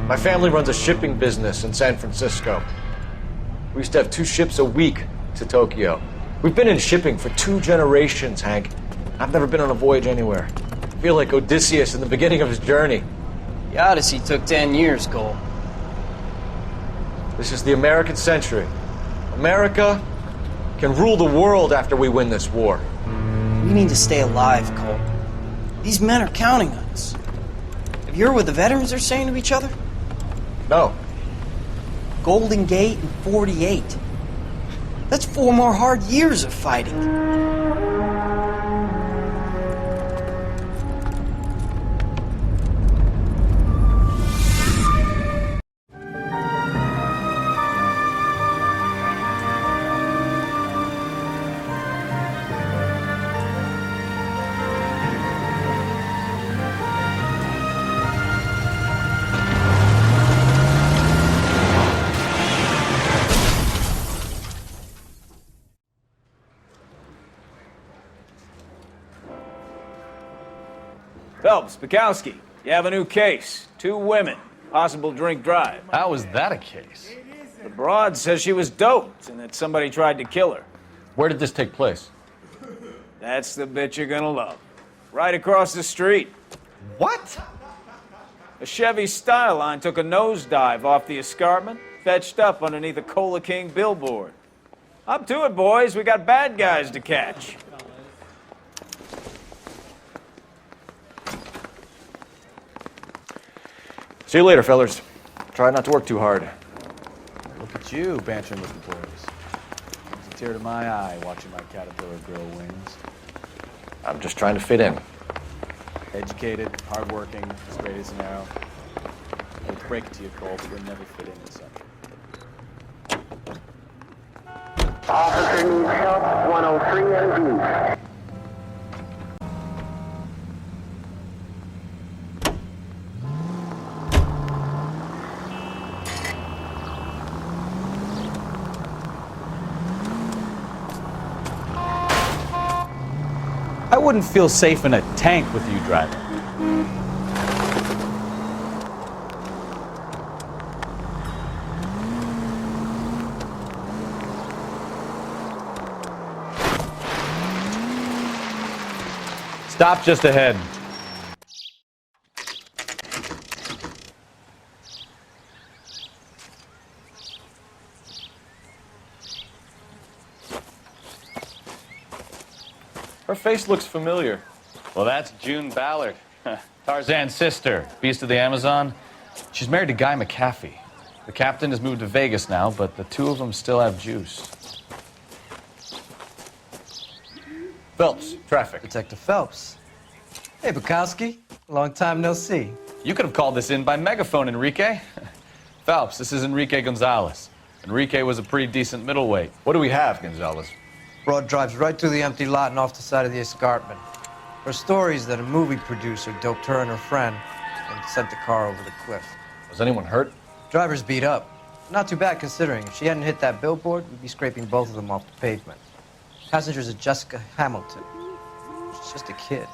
My family runs a shipping business in San Francisco. We used to have 2 ships a week to Tokyo. We've been in shipping for 2 generations, Hank. I've never been on a voyage anywhere. I feel like Odysseus in the beginning of his journey. The Odyssey took 10 years, Cole. This is the American century. America can rule the world after we win this war. We need to stay alive, Cole. These men are counting on us. Have you heard what the veterans are saying to each other? No. Golden Gate in 48. That's 4 more hard years of fighting. Phelps, Bukowski, you have a new case. 2 women, possible drink drive. How is that a case? The broad says she was doped and that somebody tried to kill her. Where did this take place? That's the bit you're gonna love. Right across the street. What? A Chevy Styline took a nosedive off the escarpment, fetched up underneath a Cola King billboard. Up to it, boys. We got bad guys to catch. See you later, fellers. Try not to work too hard. Look at you, bantering with the boys. It's a tear to my eye watching my caterpillar grow wings. I'm just trying to fit in. Educated, hardworking, straight as an arrow. I would break it to you, Cole, but you'll never fit in this country. Officer needs help, 103 NV. I wouldn't feel safe in a tank with you driving. Stop just ahead. Her face looks familiar. Well, that's June Ballard, Tarzan's sister, beast of the Amazon. She's married to Guy McAfee. The captain has moved to Vegas now, but the 2 of them still have juice. Phelps, traffic. Detective Phelps. Hey, Bukowski. Long time no see. You could have called this in by megaphone, Enrique. Phelps, this is Enrique Gonzalez. Enrique was a pretty decent middleweight. What do we have, Gonzalez? Broad drives right through the empty lot and off the side of the escarpment. Her story is that a movie producer doped her and her friend and sent the car over the cliff. Was anyone hurt? Driver's beat up. Not too bad considering. If she hadn't hit that billboard, we'd be scraping both of them off the pavement. Passenger's a Jessica Hamilton. She's just a kid.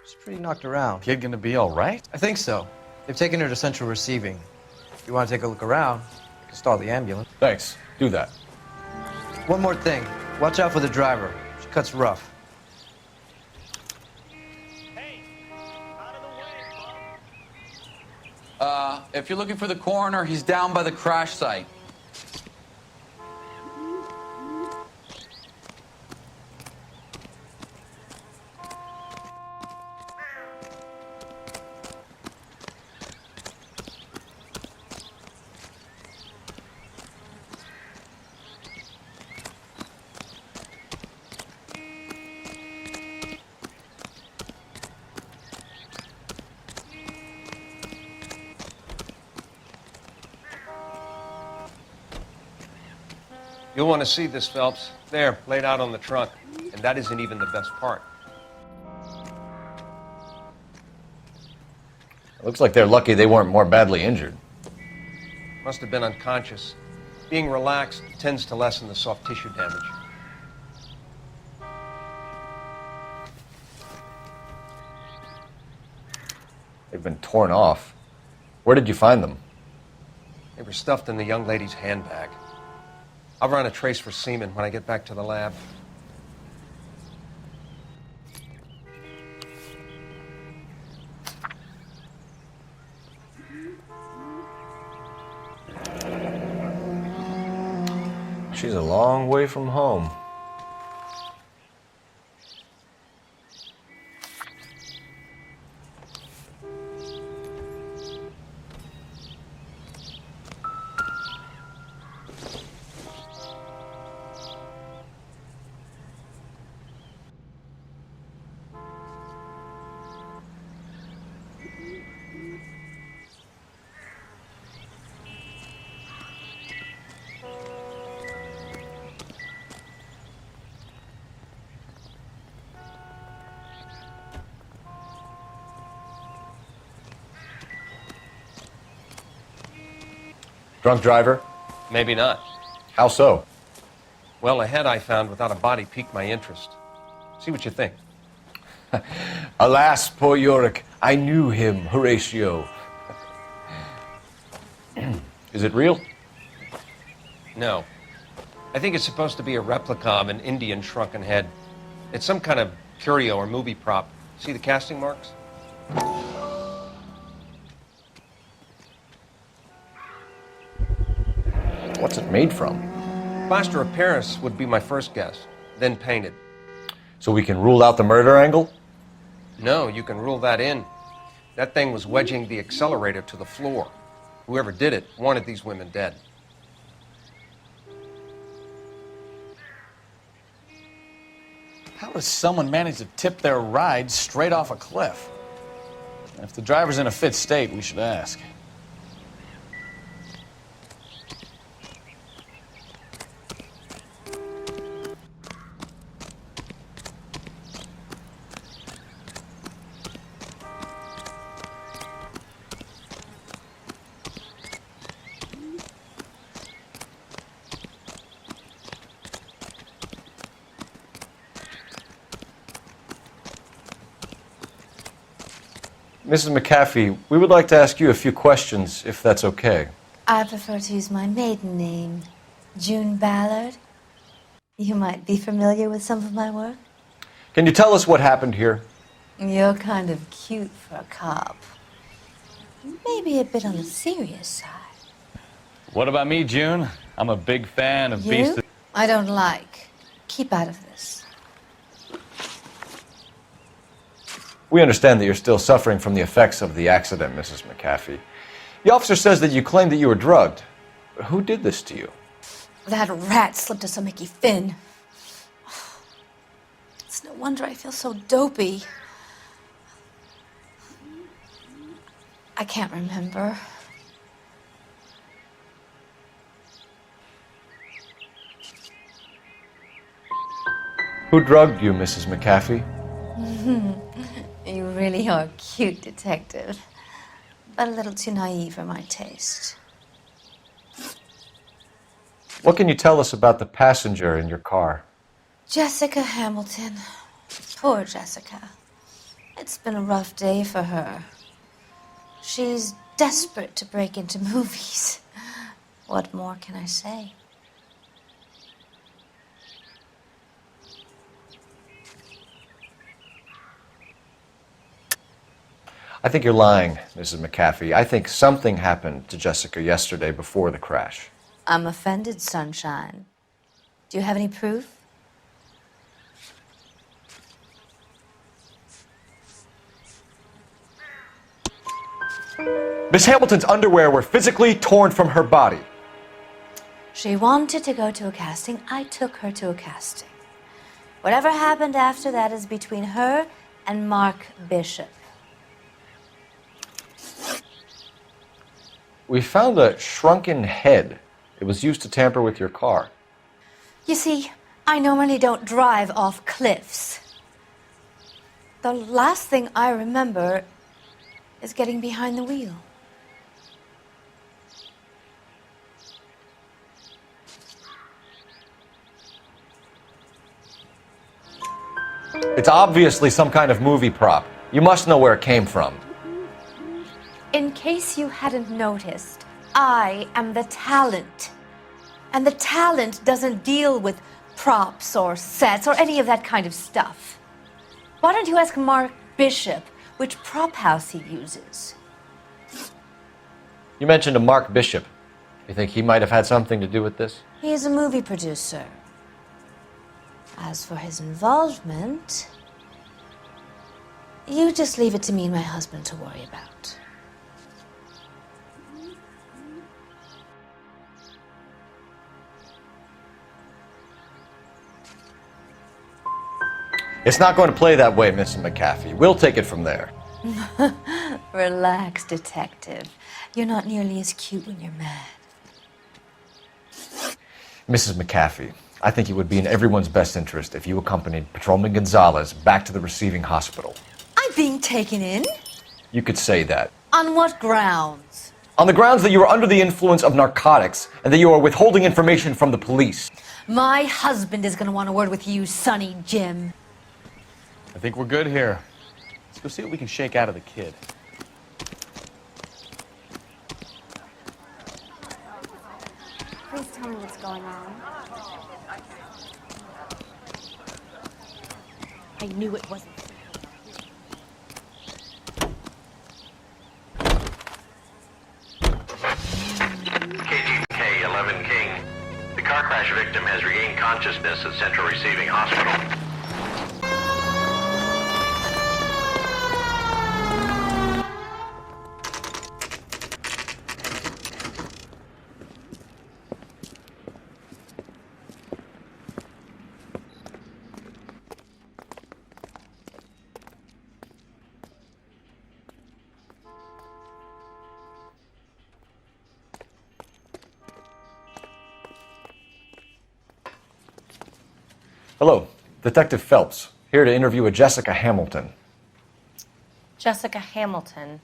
She's pretty knocked around. Kid gonna be all right? I think so. They've taken her to central receiving. If you want to take a look around, you can stall the ambulance. Thanks. Do that. One more thing. Watch out for the driver. She cuts rough. Hey, out of the way, bub. If you're looking for the coroner, he's down by the crash site. You'll want to see this, Phelps. There, laid out on the trunk. And that isn't even the best part. Looks like they're lucky they weren't more badly injured. Must have been unconscious. Being relaxed tends to lessen the soft tissue damage. They've been torn off. Where did you find them? They were stuffed in the young lady's handbag. I'll run a trace for semen when I get back to the lab. She's a long way from home. Drunk driver? Maybe not. How so? Well, a head I found without a body piqued my interest. See what you think. Alas, poor Yorick, I knew him, Horatio. Is it real? No. I think it's supposed to be a replica of an Indian shrunken head. It's some kind of curio or movie prop. See the casting marks? What's it made from? Plaster of Paris would be my first guess, then painted. So we can rule out the murder angle? No, you can rule that in. That thing was wedging the accelerator to the floor. Whoever did it wanted these women dead. How does someone manage to tip their ride straight off a cliff? If the driver's in a fit state, we should ask. Mrs. McAfee, we would like to ask you a few questions, if that's okay. I prefer to use my maiden name, June Ballard. You might be familiar with some of my work. Can you tell us what happened here? You're kind of cute for a cop. Maybe a bit on the serious side. What about me, June? I'm a big fan of Beast You? I don't like. Keep out of this. We understand that you're still suffering from the effects of the accident, Mrs. McAfee. The officer says that you claimed that you were drugged. Who did this to you? That rat slipped us a Mickey Finn. It's no wonder I feel so dopey. I can't remember. Who drugged you, Mrs. McAfee? You really are a cute detective, but a little too naive for my taste. What can you tell us about the passenger in your car? Jessica Hamilton. Poor Jessica. It's been a rough day for her. She's desperate to break into movies. What more can I say? I think you're lying, Mrs. McAfee. I think something happened to Jessica yesterday before the crash. I'm offended, Sunshine. Do you have any proof? Miss Hamilton's underwear were physically torn from her body. She wanted to go to a casting. I took her to a casting. Whatever happened after that is between her and Mark Bishop. We found a shrunken head. It was used to tamper with your car. You see, I normally don't drive off cliffs. The last thing I remember is getting behind the wheel. It's obviously some kind of movie prop. You must know where it came from. In case you hadn't noticed, I am the talent. And the talent doesn't deal with props or sets or any of that kind of stuff. Why don't you ask Mark Bishop which prop house he uses? You mentioned a Mark Bishop. You think he might have had something to do with this? He is a movie producer. As for his involvement, you just leave it to me and my husband to worry about. It's not going to play that way, Mrs. McAfee. We'll take it from there. Relax, detective. You're not nearly as cute when you're mad. Mrs. McAfee, I think it would be in everyone's best interest if you accompanied Patrolman Gonzalez back to the receiving hospital. I'm being taken in? You could say that. On what grounds? On the grounds that you are under the influence of narcotics and that you are withholding information from the police. My husband is going to want a word with you, Sonny Jim. I think we're good here. Let's go see what we can shake out of the kid. Please tell me what's going on. I knew it wasn't. KGK 11 King. The car crash victim has regained consciousness at Central Receiving Hospital. Hello, Detective Phelps, here to interview a Jessica Hamilton. Jessica Hamilton.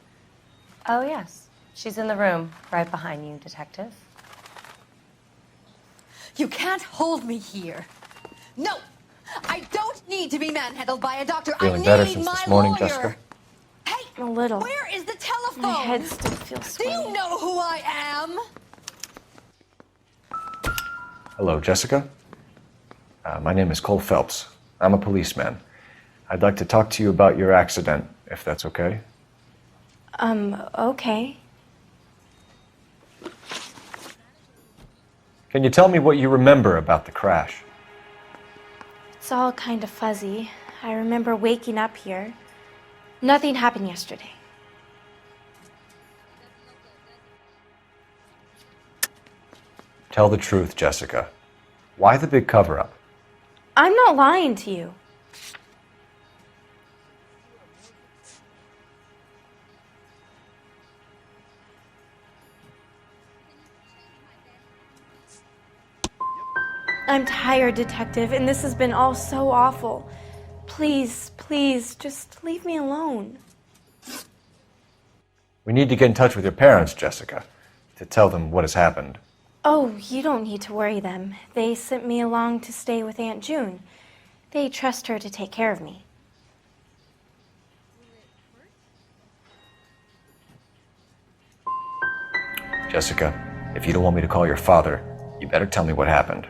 Oh, yes. She's in the room right behind you, Detective. You can't hold me here. No! I don't need to be manhandled by a doctor. Feeling I better need since my this morning, lawyer. Jessica? Hey! A little. Where is the telephone? My head still feels Do sweaty. you know who I am? Hello, Jessica. My name is Cole Phelps. I'm a policeman. I'd like to talk to you about your accident, if that's okay. Okay. Can you tell me what you remember about the crash? It's all kind of fuzzy. I remember waking up here. Nothing happened yesterday. Tell the truth, Jessica. Why the big cover-up? I'm not lying to you. I'm tired, Detective, and this has been all so awful. Please, please, just leave me alone. We need to get in touch with your parents, Jessica, to tell them what has happened. Oh, you don't need to worry them. They sent me along to stay with Aunt June. They trust her to take care of me. Jessica, if you don't want me to call your father, you better tell me what happened.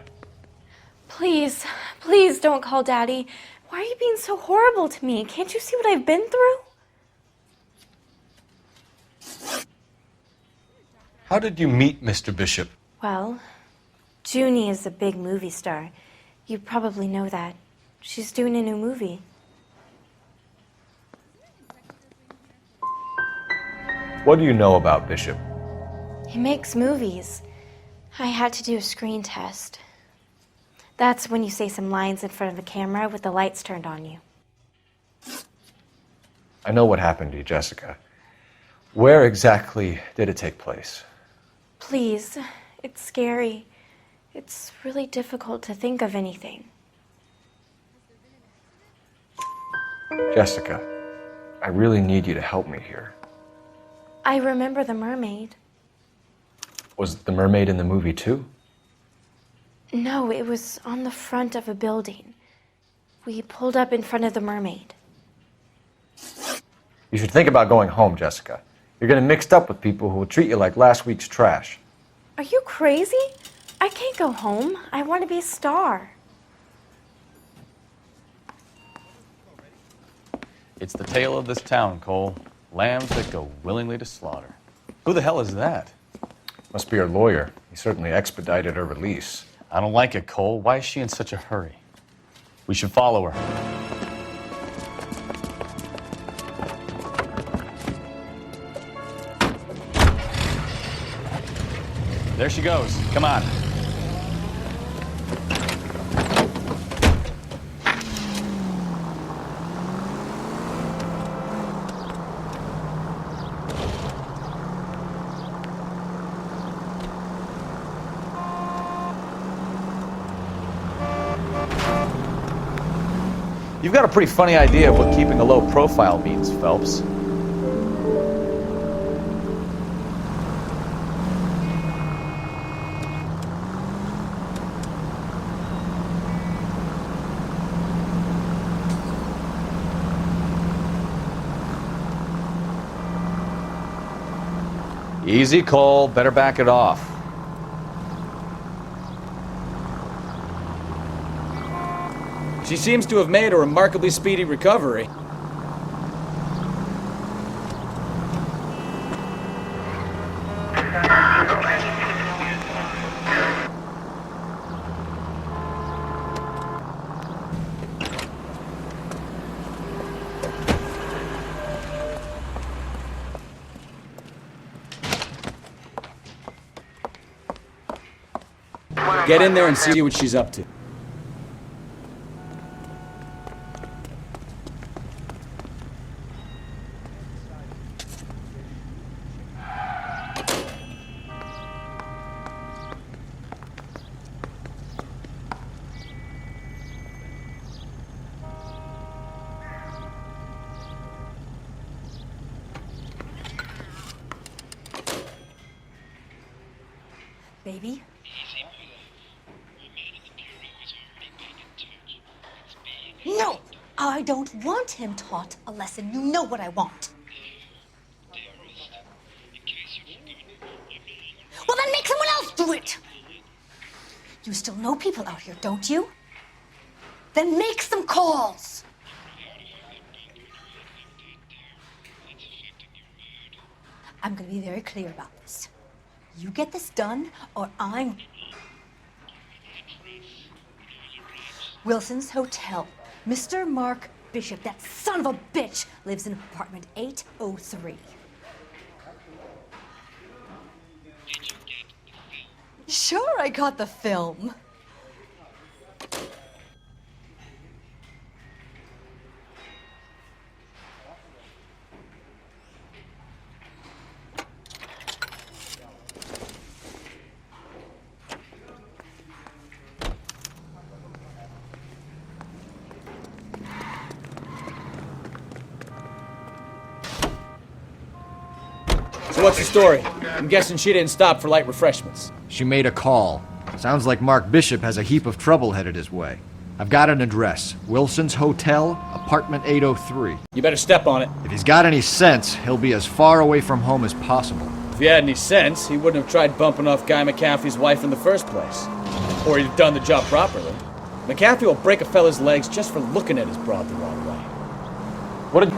Please, please don't call Daddy. Why are you being so horrible to me? Can't you see what I've been through? How did you meet Mr. Bishop? Well, Junie is a big movie star. You probably know that. She's doing a new movie. What do you know about Bishop? He makes movies. I had to do a screen test. That's when you say some lines in front of a camera with the lights turned on you. I know what happened to you, Jessica. Where exactly did it take place? Please, it's scary. It's really difficult to think of anything. Jessica, I really need you to help me here. I remember the mermaid. Was the mermaid in the movie too? No, it was on the front of a building. We pulled up in front of the mermaid. You should think about going home, Jessica. You're getting mixed up with people who will treat you like last week's trash. Are you crazy? I can't go home. I want to be a star. It's the tale of this town, Cole. Lambs that go willingly to slaughter. Who the hell is that? Must be her lawyer. He certainly expedited her release. I don't like it, Cole. Why is she in such a hurry? We should follow her. There she goes. Come on. You've got a pretty funny idea of what keeping a low profile means, Phelps. Easy, Cole. Better back it off. She seems to have made a remarkably speedy recovery. Get in there and see what she's up to. Baby? No! I don't want him taught a lesson. You know what I want. Well, then make someone else do it! You still know people out here, don't you? Then make some calls! I'm gonna be very clear about this. You get this done, or I'm... Wilson's Hotel. Mr. Mark Bishop, that son of a bitch, lives in apartment 803. Sure, I got the film. So what's the story? I'm guessing she didn't stop for light refreshments. She made a call. Sounds like Mark Bishop has a heap of trouble headed his way. I've got an address. Wilson's Hotel, apartment 803. You better step on it. If he's got any sense, he'll be as far away from home as possible. If he had any sense, he wouldn't have tried bumping off Guy McAfee's wife in the first place. Or he'd have done the job properly. McAfee will break a fella's legs just for looking at his broad the wrong way. What did...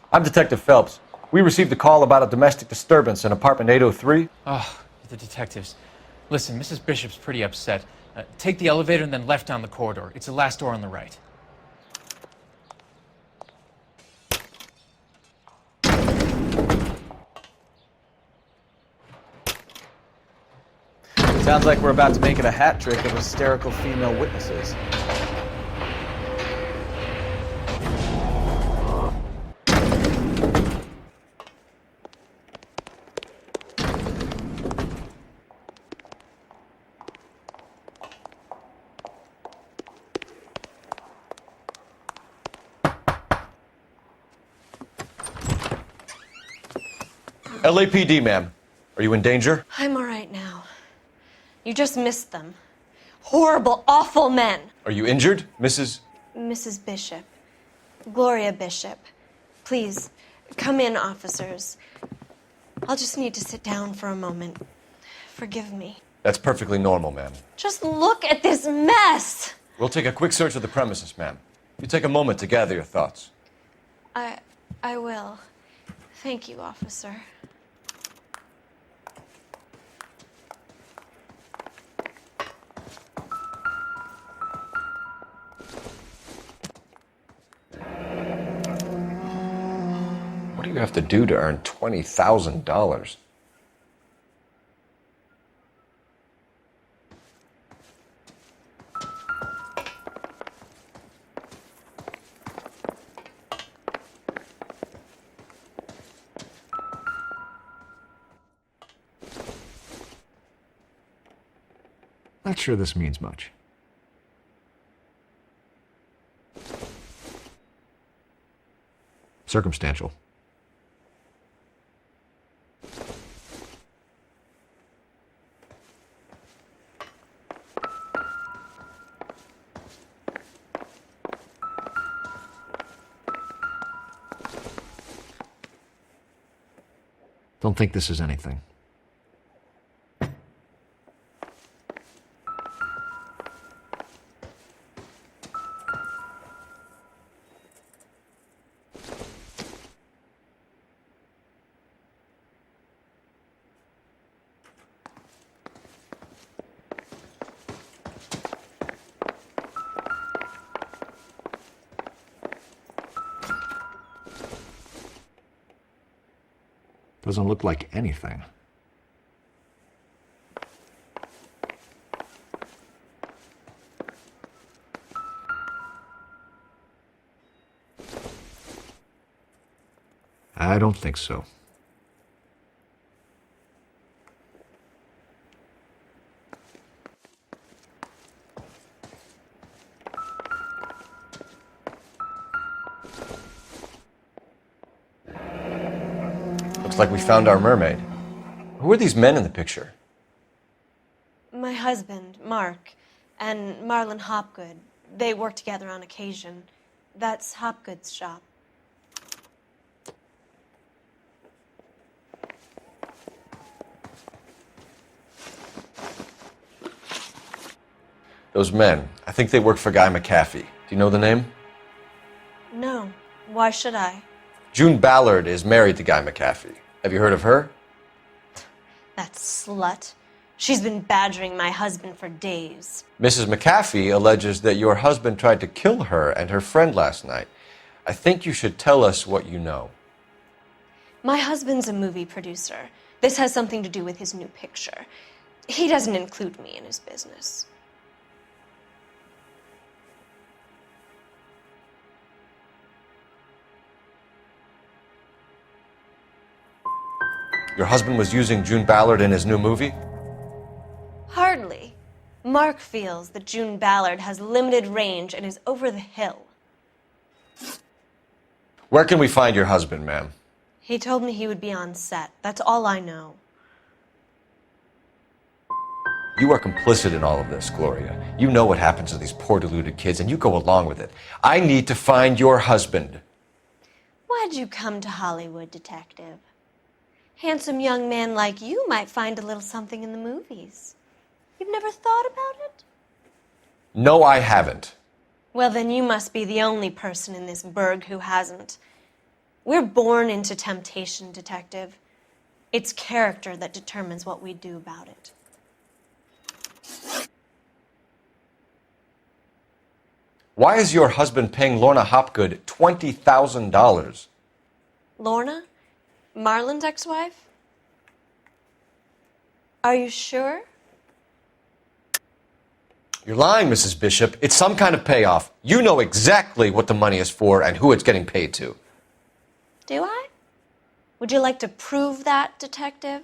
I'm Detective Phelps. We received a call about a domestic disturbance in apartment 803. Oh, the detectives. Listen, Mrs. Bishop's pretty upset. Take the elevator and then left down the corridor. It's the last door on the right. Sounds like we're about to make it a hat trick of hysterical female witnesses. LAPD, ma'am. Are you in danger? I'm all right now. You just missed them. Horrible, awful men. Are you injured, Mrs.? Mrs. Bishop. Gloria Bishop. Please, come in, officers. I'll just need to sit down for a moment. Forgive me. That's perfectly normal, ma'am. Just look at this mess! We'll take a quick search of the premises, ma'am. You take a moment to gather your thoughts. I will. Thank you, officer. What do you have to do to earn $20,000? Not sure this means much. Circumstantial. Don't think this is anything. Doesn't look like anything. I don't think so. Looks like we found our mermaid. Who are these men in the picture? My husband, Mark, and Marlon Hopgood. They work together on occasion. That's Hopgood's shop. Those men, I think they work for Guy McAfee. Do you know the name? No. Why should I? June Ballard is married to Guy McAfee. Have you heard of her? That slut. She's been badgering my husband for days. Mrs. McAfee alleges that your husband tried to kill her and her friend last night. I think you should tell us what you know. My husband's a movie producer. This has something to do with his new picture. He doesn't include me in his business. Your husband was using June Ballard in his new movie? Hardly. Mark feels that June Ballard has limited range and is over the hill. Where can we find your husband, ma'am? He told me he would be on set. That's all I know. You are complicit in all of this, Gloria. You know what happens to these poor deluded kids, and you go along with it. I need to find your husband. Why'd you come to Hollywood, detective? Handsome young man like you might find a little something in the movies. You've never thought about it? No, I haven't. Well, then you must be the only person in this burg who hasn't. We're born into temptation, detective. It's character that determines what we do about it. Why is your husband paying Lorna Hopgood $20,000? Lorna? Marlon's ex-wife? Are you sure? You're lying, Mrs. Bishop. It's some kind of payoff. You know exactly what the money is for and who it's getting paid to. Do I? Would you like to prove that, detective?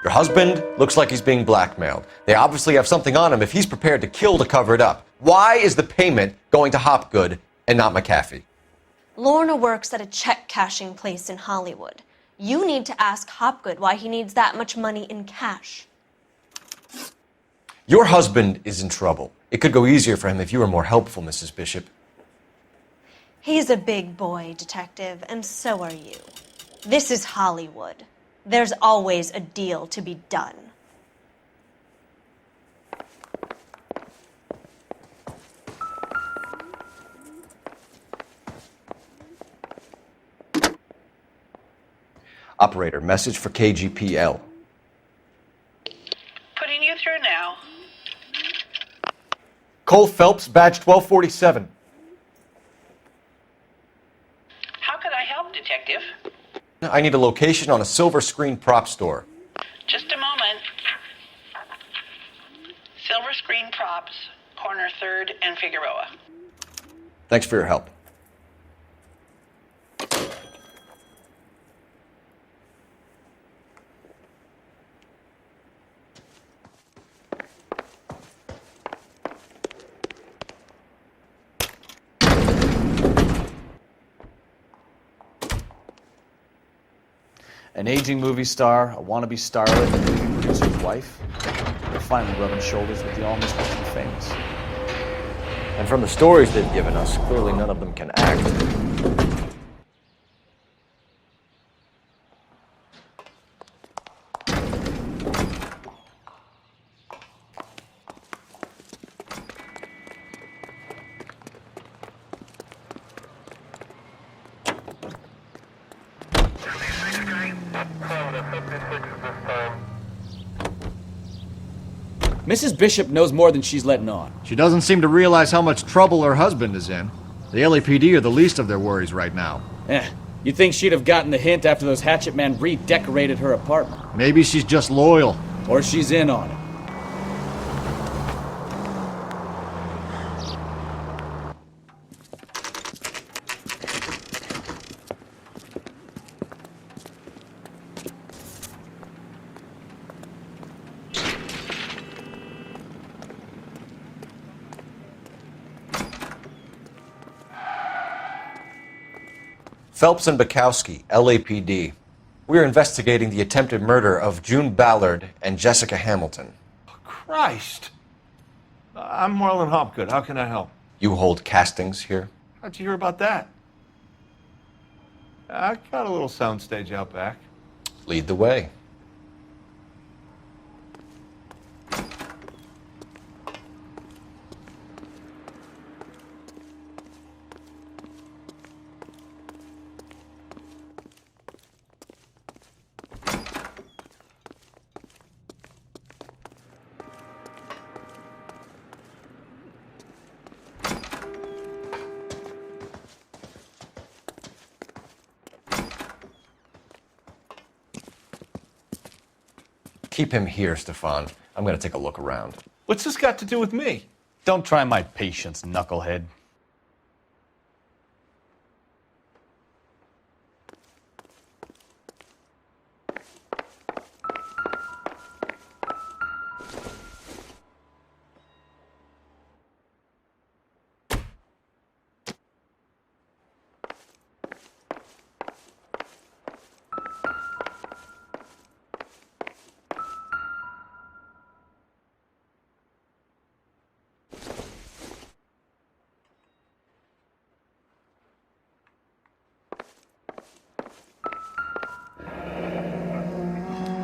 Your Your husband looks like he's being blackmailed. They obviously have something on him if he's prepared to kill to cover it up. Why is the payment going to Hopgood and not McAfee? Lorna works at a check cashing place in Hollywood. You need to ask Hopgood why he needs that much money in cash. Your husband is in trouble. It could go easier for him if you were more helpful, Mrs. Bishop. He's a big boy, Detective, and so are you. This is Hollywood. There's always a deal to be done. Operator, message for KGPL. Putting you through now. Cole Phelps, badge 1247. How could I help, Detective? I need a location on a silver screen prop store. Just a moment. Silver Screen Props, corner 3rd and Figueroa. Thanks for your help. An aging movie star, a wannabe starlet, and movie producer's wife. They're finally rubbing shoulders with the almost too famous. And from the stories they've given us, clearly none of them can act. Mrs. Bishop knows more than she's letting on. She doesn't seem to realize how much trouble her husband is in. The LAPD are the least of their worries right now. You'd think she'd have gotten the hint after those hatchet men redecorated her apartment. Maybe she's just loyal. Or she's in on it. Phelps and Bukowski, LAPD. We are investigating the attempted murder of June Ballard and Jessica Hamilton. Christ! I'm Marlon Hopgood. How can I help? You hold castings here? How'd you hear about that? I got a little soundstage out back. Lead the way. Keep him here, Stefan. I'm going to take a look around. What's this got to do with me? Don't try my patience, knucklehead.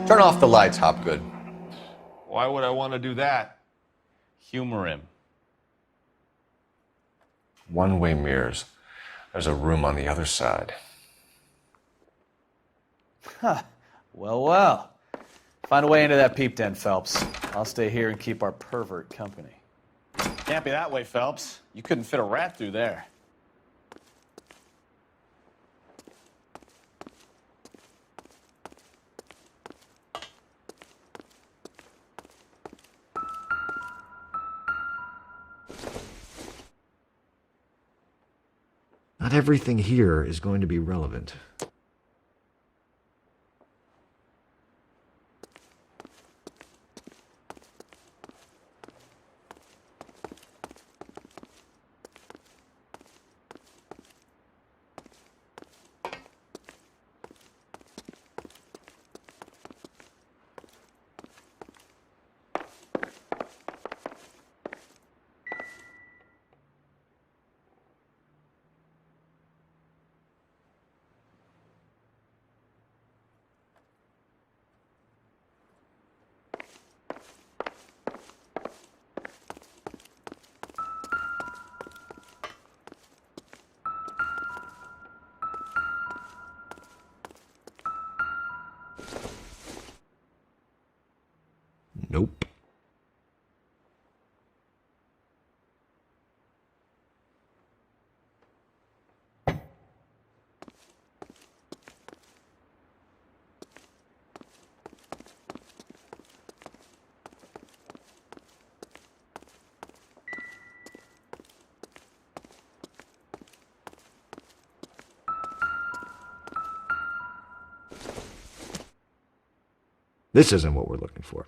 Turn off the lights, Hopgood. Why would I want to do that? Humor him. One-way mirrors. There's a room on the other side. Huh. Well. Find a way into that peep den, Phelps. I'll stay here and keep our pervert company. Can't be that way, Phelps. You couldn't fit a rat through there. Not everything here is going to be relevant. Nope. This isn't what we're looking for.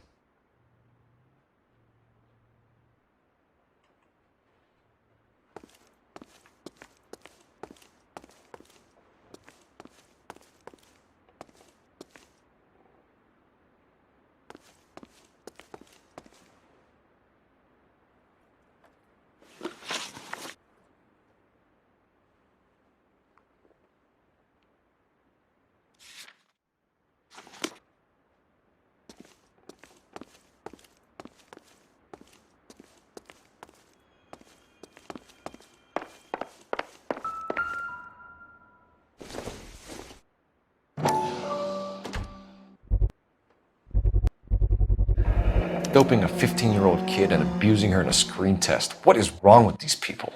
Doping a 15-year-old kid and abusing her in a screen test. What is wrong with these people?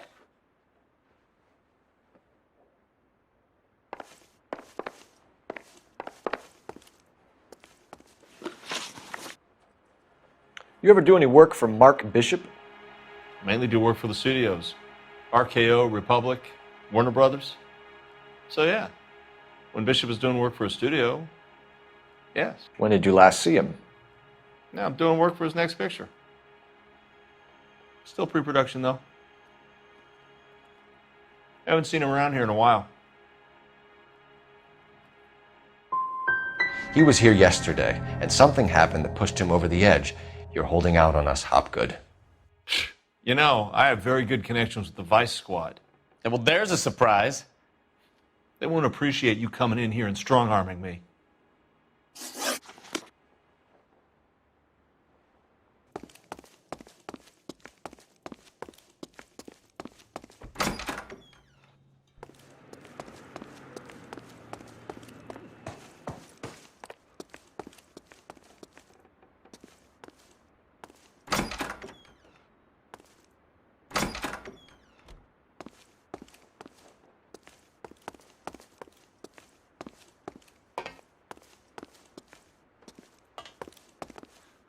You ever do any work for Mark Bishop? Mainly do work for the studios. RKO, Republic, Warner Brothers. So yeah, when Bishop is doing work for a studio, yes. When did you last see him? Now I'm doing work for his next picture. Still pre-production though. Haven't seen him around here in a while. He was here yesterday, and something happened that pushed him over the edge. You're holding out on us, Hopgood. You know, I have very good connections with the Vice Squad. Well, there's a surprise. They won't appreciate you coming in here and strong-arming me.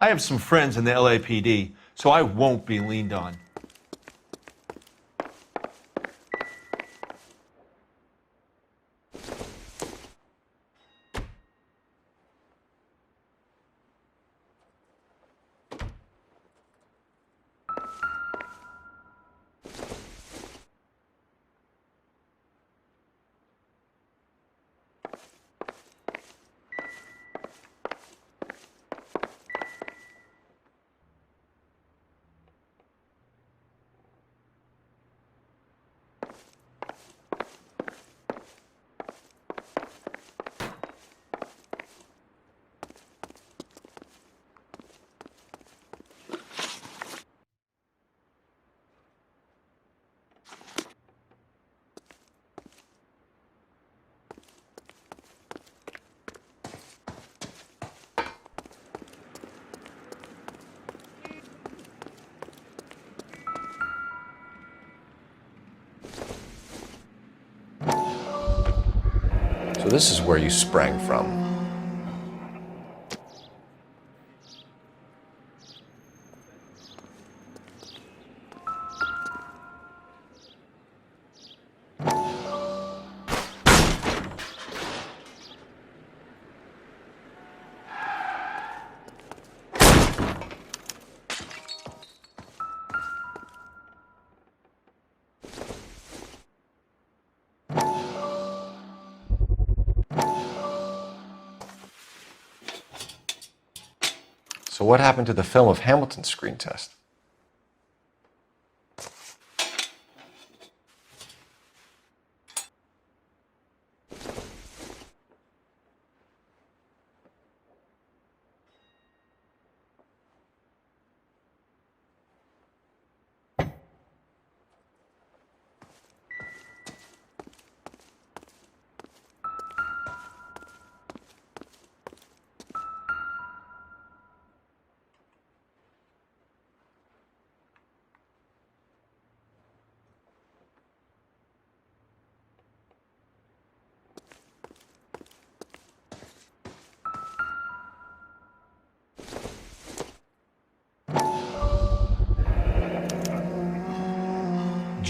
I have some friends in the LAPD, so I won't be leaned on. So this is where you sprang from. So what happened to the film of Hamilton's screen test?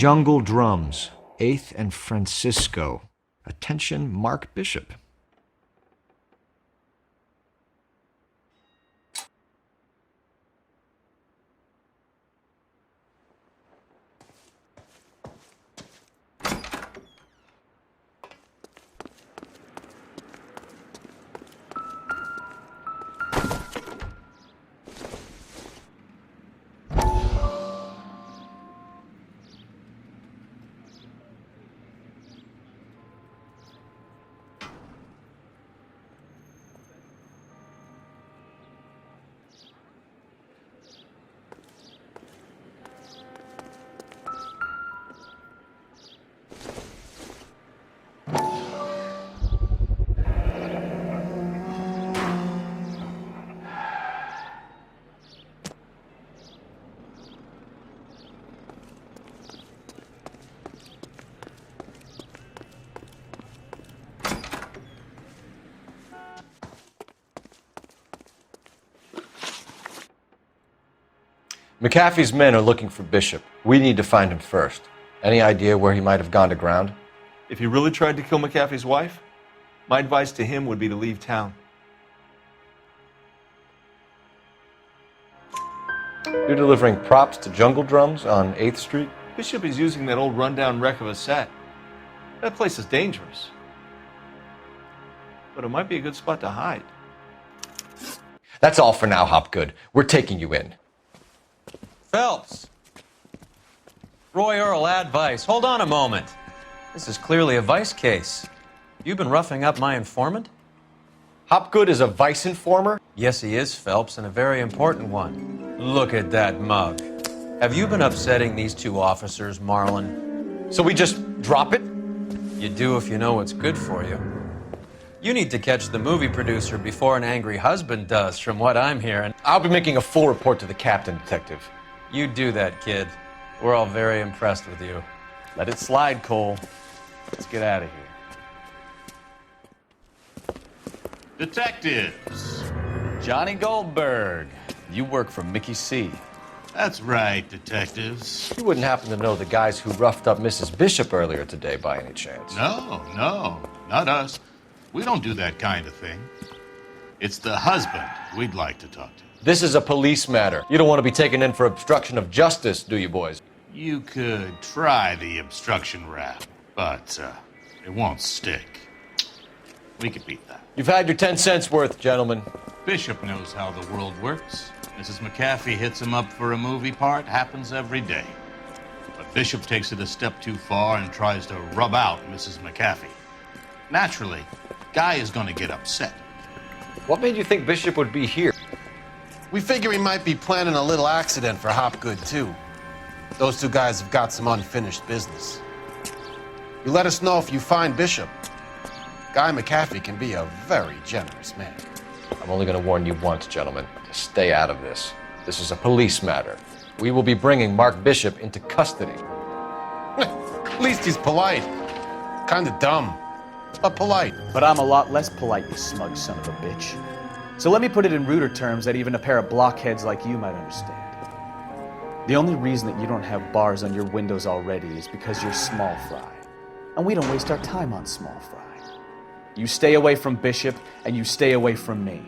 Jungle Drums, 8th and Francisco. Attention, Mark Bishop. McAfee's men are looking for Bishop. We need to find him first. Any idea where he might have gone to ground? If he really tried to kill McAfee's wife, my advice to him would be to leave town. You're delivering props to Jungle Drums on 8th Street? Bishop is using that old rundown wreck of a set. That place is dangerous. But it might be a good spot to hide. That's all for now, Hopgood. We're taking you in. Phelps! Roy Earl, advice. Hold on a moment. This is clearly a vice case. You've been roughing up my informant? Hopgood is a vice informer? Yes, he is, Phelps, and a very important one. Look at that mug. Have you been upsetting these two officers, Marlin? So we just drop it? You do if you know what's good for you. You need to catch the movie producer before an angry husband does, from what I'm hearing. I'll be making a full report to the captain, Detective. You do that, kid. We're all very impressed with you. Let it slide, Cole. Let's get out of here. Detectives. Johnny Goldberg. You work for Mickey C. That's right, detectives. You wouldn't happen to know the guys who roughed up Mrs. Bishop earlier today by any chance? No, not us. We don't do that kind of thing. It's the husband we'd like to talk to. This is a police matter. You don't want to be taken in for obstruction of justice, do you, boys? You could try the obstruction rap, but it won't stick. We could beat that. You've had your 10 cents worth, gentlemen. Bishop knows how the world works. Mrs. McAfee hits him up for a movie part. Happens every day. But Bishop takes it a step too far and tries to rub out Mrs. McAfee. Naturally, Guy is going to get upset. What made you think Bishop would be here? We figure he might be planning a little accident for Hopgood, too. Those two guys have got some unfinished business. You let us know if you find Bishop. Guy McAfee can be a very generous man. I'm only going to warn you once, gentlemen, to stay out of this. This is a police matter. We will be bringing Mark Bishop into custody. At least he's polite. Kind of dumb, but polite. But I'm a lot less polite, you smug son of a bitch. So let me put it in ruder terms that even a pair of blockheads like you might understand. The only reason that you don't have bars on your windows already is because you're small fry. And we don't waste our time on small fry. You stay away from Bishop, and you stay away from me.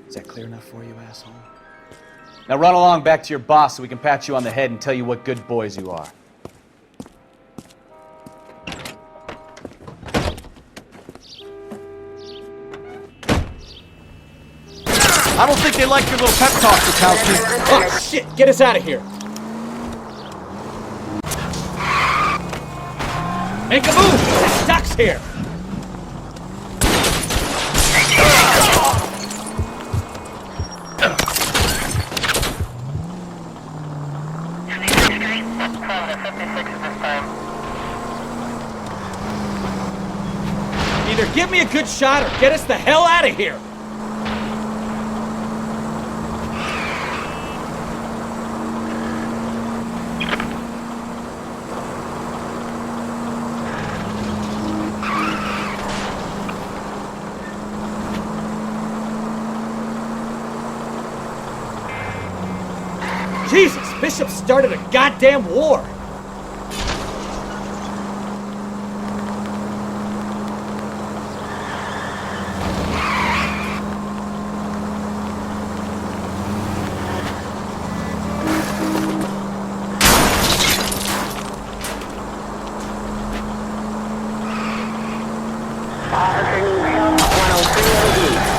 Is that clear enough for you, asshole? Now run along back to your boss so we can pat you on the head and tell you what good boys you are. I don't think they like your little pep talk, Bukowski. Oh, shit! Get us out of here! Make a move! Doc's here! Either give me a good shot or get us the hell out of here! Jesus, Bishop started a goddamn war!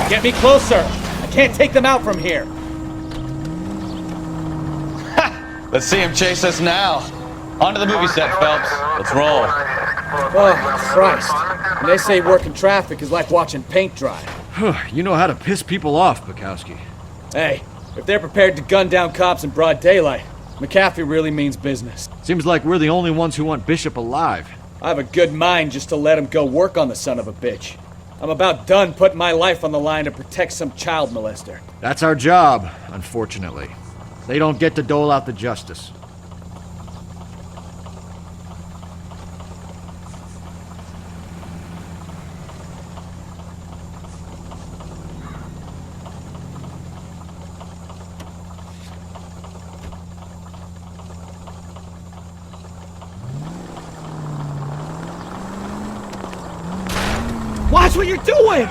Get me closer! I can't take them out from here! Let's see him chase us now. On to the movie set, Phelps. Let's roll. Oh, Christ. When they say working traffic is like watching paint dry. You know how to piss people off, Bukowski. Hey, if they're prepared to gun down cops in broad daylight, McAfee really means business. Seems like we're the only ones who want Bishop alive. I have a good mind just to let him go work on the son of a bitch. I'm about done putting my life on the line to protect some child molester. That's our job, unfortunately. They don't get to dole out the justice. Watch what you're doing!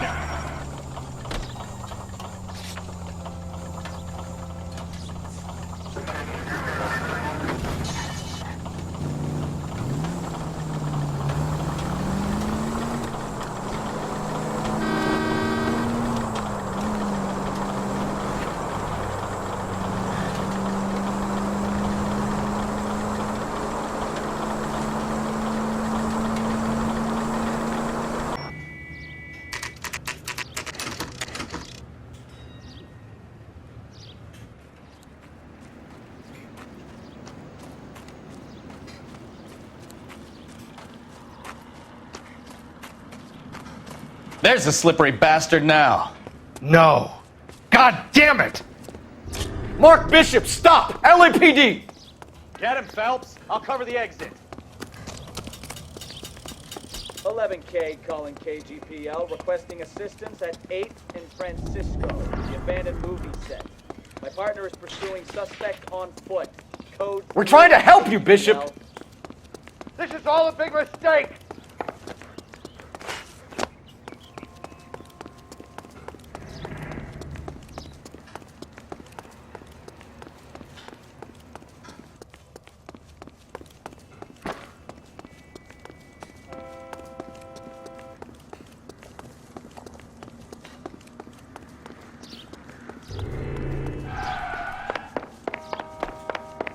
There's the slippery bastard now. No. God damn it! Mark Bishop, stop! LAPD! Get him, Phelps. I'll cover the exit. 11K calling KGPL, requesting assistance at 8th and Francisco, the abandoned movie set. My partner is pursuing suspect on foot. Code... We're trying to help you, Bishop! This is all a big mistake!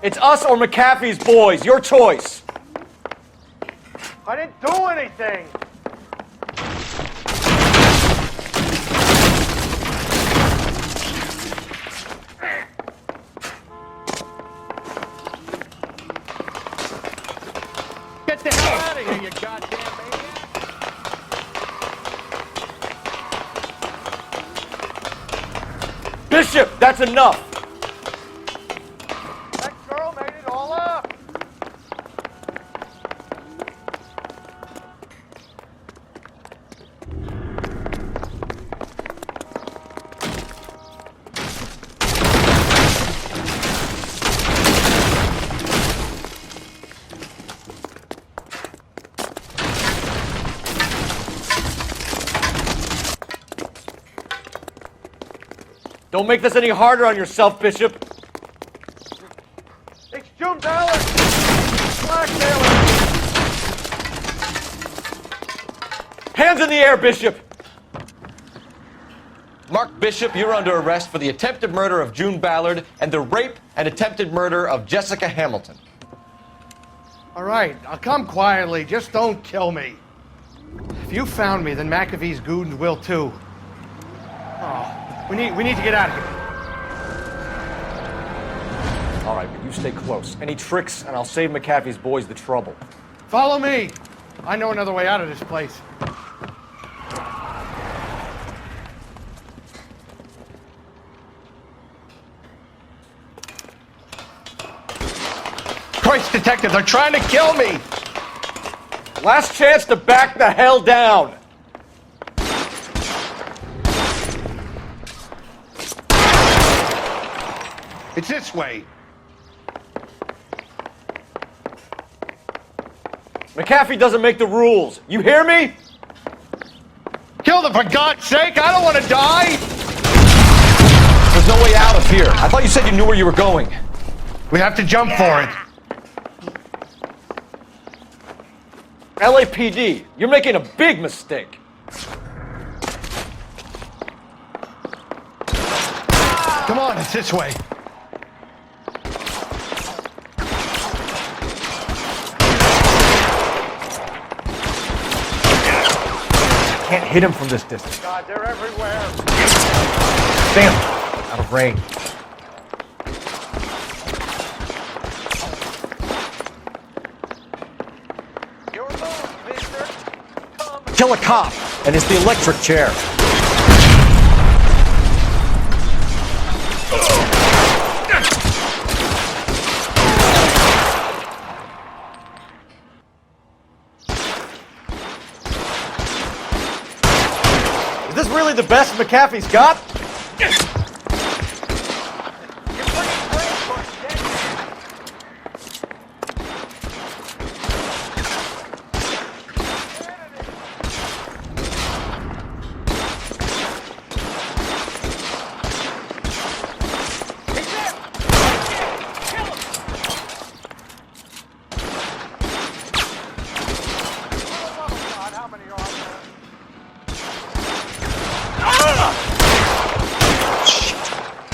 It's us or McAfee's boys. Your choice. I didn't do anything! Get the hell out of here, you goddamn maniac! Bishop, that's enough. Don't make this any harder on yourself, Bishop. It's June Ballard! Blackmailer! Hands in the air, Bishop! Mark Bishop, you're under arrest for the attempted murder of June Ballard and the rape and attempted murder of Jessica Hamilton. All right, I'll come quietly. Just don't kill me. If you found me, then McAfee's goons will too. Oh, we need to get out of here. All right, but you stay close. Any tricks, and I'll save McAfee's boys the trouble. Follow me. I know another way out of this place. Christ, detective, they're trying to kill me! Last chance to back the hell down! It's this way. McAfee doesn't make the rules. You hear me? Kill them, for God's sake! I don't want to die! There's no way out of here. I thought you said you knew where you were going. We have to jump for it. LAPD, you're making a big mistake. It's this way. Can't hit him from this distance. God, they're everywhere. Damn! Out of range. Kill a cop, and it's the electric chair. Is this really the best McAfee's got?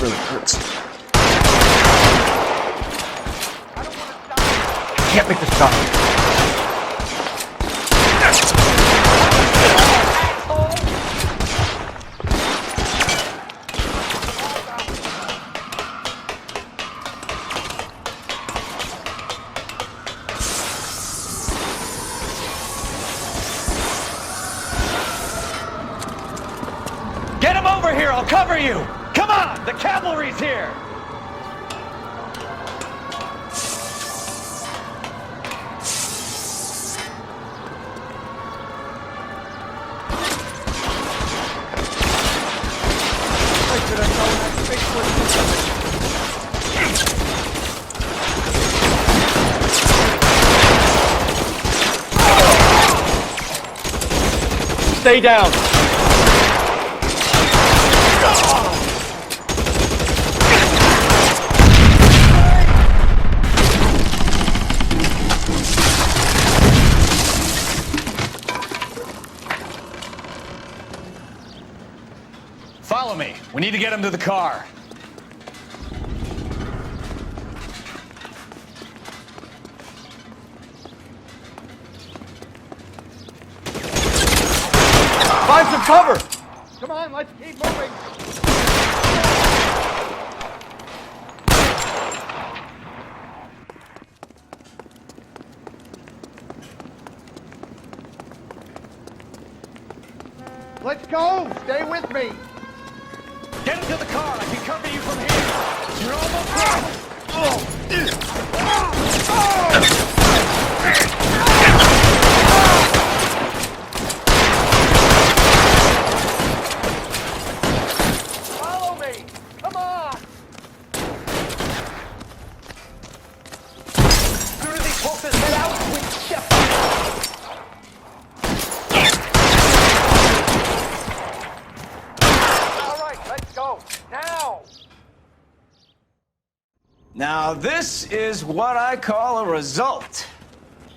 Really hurts. Can't make this stop. Get him over here, I'll cover you! Come on, the cavalry's here! Stay down. Follow me. We need to get him to the car. Find some cover. Come on, let's keep moving. Let's go! Stay with me! Get into the car. I can cover you from here. You're almost there. Follow me! Come on! Soon as he pulls his head out, we step All right, let's go. Now! Now, this is what I call a result.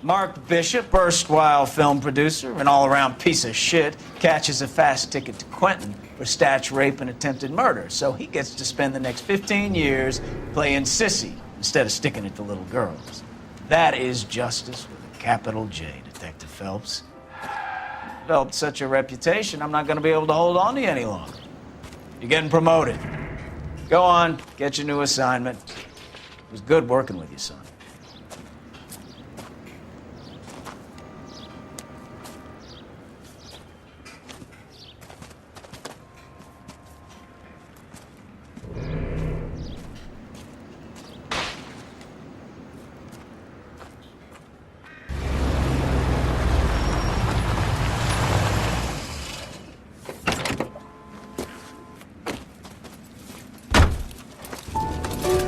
Mark Bishop, erstwhile film producer, an all-around piece of shit, catches a fast ticket to Quentin for statch rape and attempted murder. So he gets to spend the next 15 years playing sissy instead of sticking it to little girls. That is justice with a capital J, Detective Phelps. Developed such a reputation, I'm not going to be able to hold on to you any longer. You're getting promoted. Go on, get your new assignment. It was good working with you, son.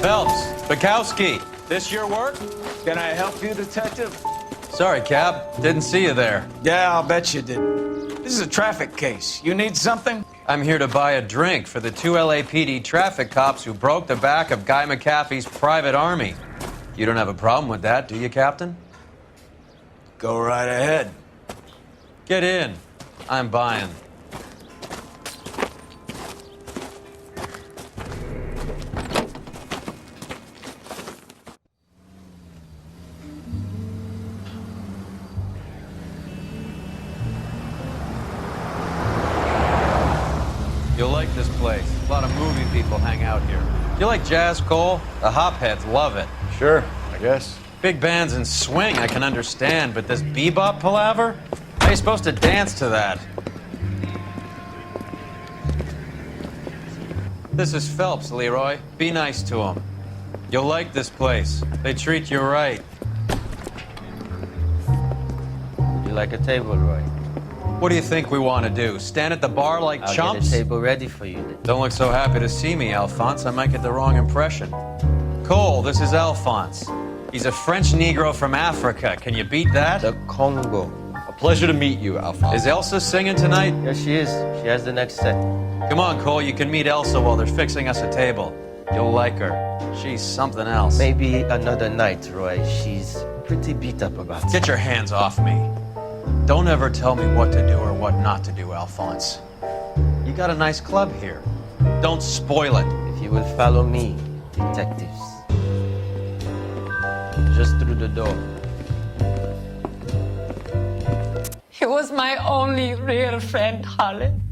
Phelps, Bukowski. This your work? Can I help you, Detective? Sorry, Cab. Didn't see you there. Yeah, I'll bet you did. This is a traffic case. You need something? I'm here to buy a drink for the 2 LAPD traffic cops who broke the back of Guy McAfee's private army. You don't have a problem with that, do you, Captain? Go right ahead. Get in. I'm buying. You'll like this place. A lot of movie people hang out here. You like jazz, Cole? The hopheads love it. Sure, I guess. Big bands and swing I can understand, but this bebop palaver? How are you supposed to dance to that? This is Phelps, Leroy. Be nice to him. You'll like this place. They treat you right. You like a table, Roy? What do you think we want to do? Stand at the bar like I'll chumps? get a table ready for you then. Don't look so happy to see me, Alphonse. I might get the wrong impression. Cole, this is Alphonse. He's a French Negro from Africa. Can you beat that? The Congo. A pleasure to meet you, Alphonse. Is Elsa singing tonight? Yes, she is. She has the next set. Come on, Cole. You can meet Elsa while they're fixing us a table. You'll like her. She's something else. Maybe another night, Roy. She's pretty beat up about it. Get your hands off me. Don't ever tell me what to do or what not to do, Alphonse. You got a nice club here. Don't spoil it. If you will follow me, detectives. Just through the door. He was my only real friend, Harlan.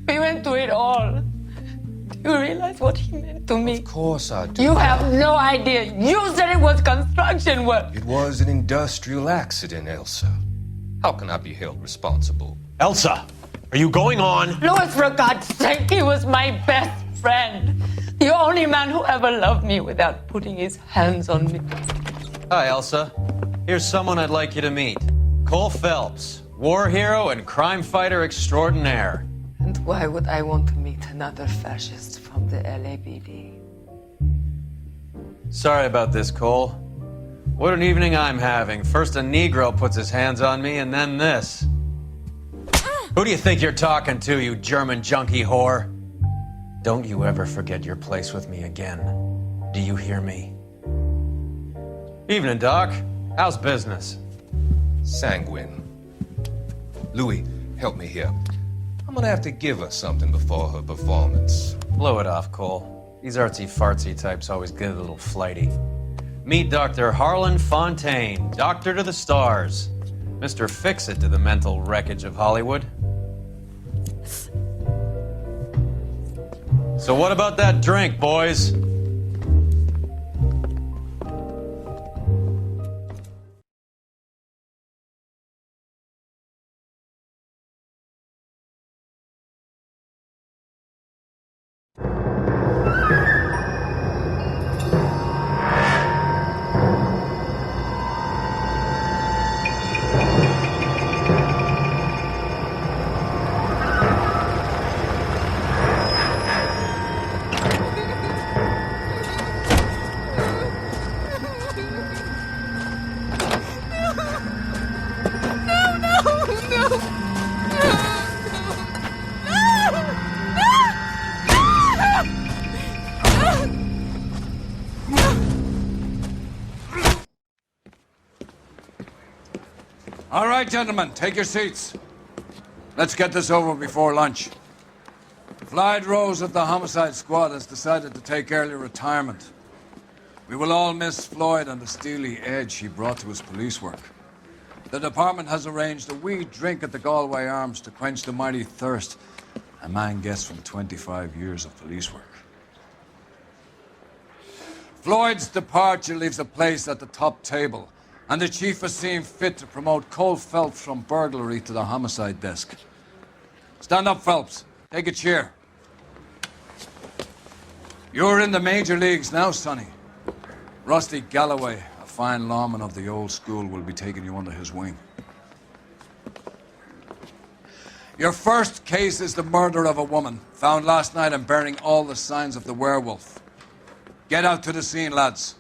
We went through it all. Do you realize what he meant to me? Of course I do. You have no idea. You said it was construction work. It was an industrial accident, Elsa. How can I be held responsible? Elsa, are you going on? Louis, for God's sake, he was my best friend. The only man who ever loved me without putting his hands on me. Hi, Elsa. Here's someone I'd like you to meet. Cole Phelps, war hero and crime fighter extraordinaire. And why would I want to meet another fascist from the LAPD? Sorry about this, Cole. What an evening I'm having. First a Negro puts his hands on me, and then this. Who do you think you're talking to, you German junkie whore? Don't you ever forget your place with me again. Do you hear me? Evening, Doc. How's business? Sanguine. Louis, help me here. I'm gonna have to give her something before her performance. Blow it off, Cole. These artsy-fartsy types always get a little flighty. Meet Dr. Harlan Fontaine, doctor to the stars. Mr. Fix-It to the mental wreckage of Hollywood. So what about that drink, boys? All right, gentlemen, take your seats. Let's get this over before lunch. Floyd Rose of the Homicide Squad has decided to take early retirement. We will all miss Floyd and the steely edge he brought to his police work. The department has arranged a wee drink at the Galway Arms to quench the mighty thirst a man gets from 25 years of police work. Floyd's departure leaves a place at the top table, and the chief has seen fit to promote Cole Phelps from burglary to the homicide desk. Stand up, Phelps. Take a chair. You're in the major leagues now, Sonny. Rusty Galloway, a fine lawman of the old school, will be taking you under his wing. Your first case is the murder of a woman, found last night and bearing all the signs of the werewolf. Get out to the scene, lads.